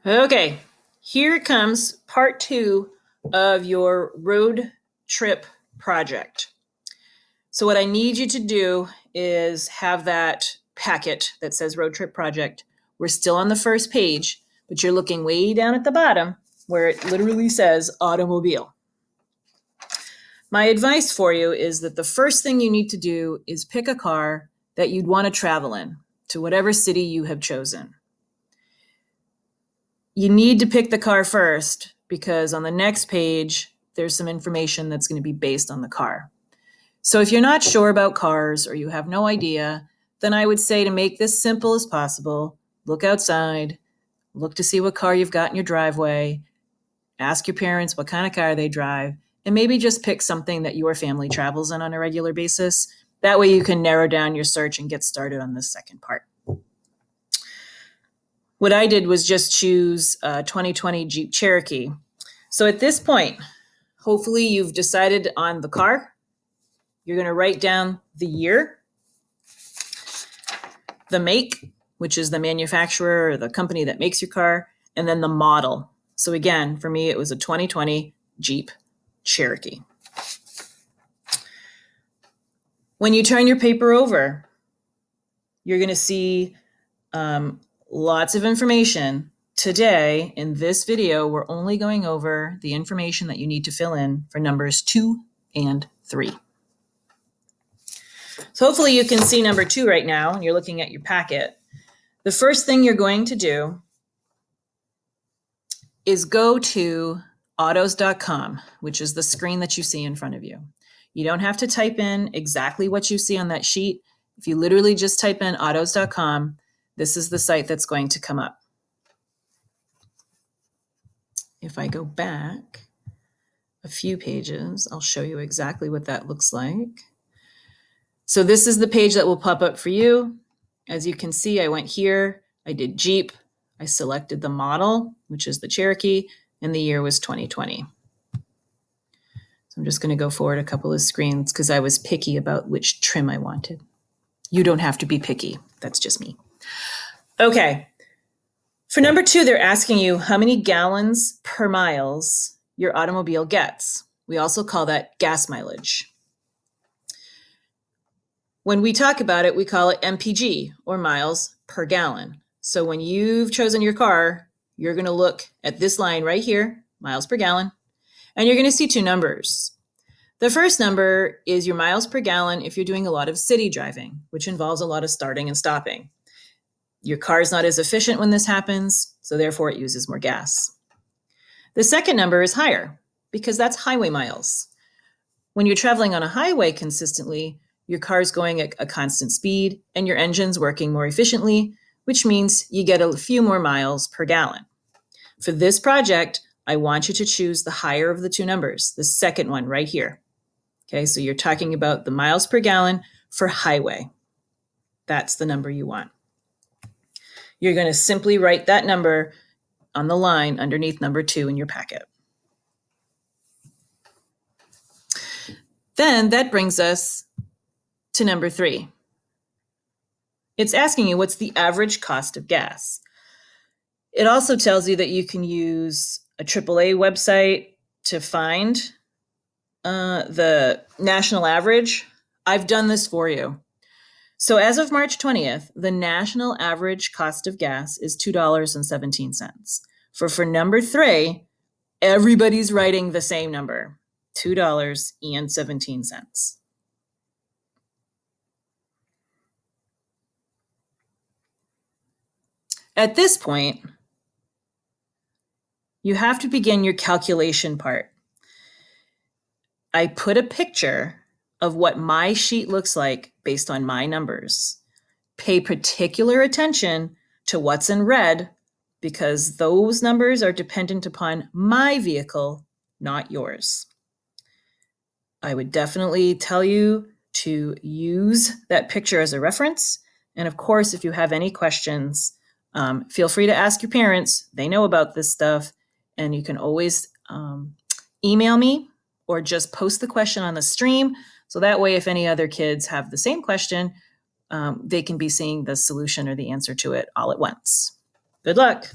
Okay, here comes part 2 of your road trip project. So what I need you to do is have that packet that says road trip project. We're still on the first page, but you're looking way down at the bottom where it literally says automobile. My advice for you is that the first thing you need to do is pick a car that you'd want to travel in to whatever city you have chosen. You need to pick the car first because on the next page, there's some information that's going to be based on the car. So if you're not sure about cars or you have no idea, then I would say to make this simple as possible, look outside, look to see what car you've got in your driveway, ask your parents what kind of car they drive, and maybe just pick something that your family travels in on a regular basis. That way you can narrow down your search and get started on the second part. What I did was just choose a 2020 Jeep Cherokee. So at this point, hopefully you've decided on the car. You're going to write down the year, the make, which is the manufacturer or the company that makes your car, and then the model. So again, for me, it was a 2020 Jeep Cherokee. When you turn your paper over, you're going to see lots of information. Today, in this video, we're only going over the information that you need to fill in for numbers 2 and 3. So hopefully you can see number 2 right now, and you're looking at your packet. The first thing you're going to do is go to autos.com, which is the screen that you see in front of you. You don't have to type in exactly what you see on that sheet. If you literally just type in autos.com, this is the site that's going to come up. If I go back a few pages, I'll show you exactly what that looks like. So this is the page that will pop up for you. As you can see, I went here, I did Jeep, I selected the model, which is the Cherokee, and the year was 2020. So I'm just going to go forward a couple of screens because I was picky about which trim I wanted. You don't have to be picky. That's just me. Okay. For number 2, they're asking you how many gallons per miles your automobile gets. We also call that gas mileage. When we talk about it, we call it MPG, or miles per gallon. So when you've chosen your car, you're going to look at this line right here, miles per gallon, and you're going to see 2 numbers. The first number is your miles per gallon if you're doing a lot of city driving, which involves a lot of starting and stopping. Your car is not as efficient when this happens, so therefore it uses more gas. The second number is higher because that's highway miles. When you're traveling on a highway consistently, your car's going at a constant speed and your engine's working more efficiently, which means you get a few more miles per gallon. For this project, I want you to choose the higher of the 2 numbers, the second one right here. Okay, so you're talking about the miles per gallon for highway. That's the number you want. You're going to simply write that number on the line underneath number 2 in your packet. Then that brings us to number 3. It's asking you what's the average cost of gas. It also tells you that you can use a AAA website to find the national average. I've done this for you. So as of March 20th, the national average cost of gas is $2.17. For number 3, everybody's writing the same number, $2.17. At this point, you have to begin your calculation part. I put a picture of what my sheet looks like based on my numbers. Pay particular attention to what's in red because those numbers are dependent upon my vehicle, not yours. I would definitely tell you to use that picture as a reference. And of course, if you have any questions, feel free to ask your parents. They know about this stuff. And you can always email me or just post the question on the stream. So that way, if any other kids have the same question, they can be seeing the solution or the answer to it all at once. Good luck.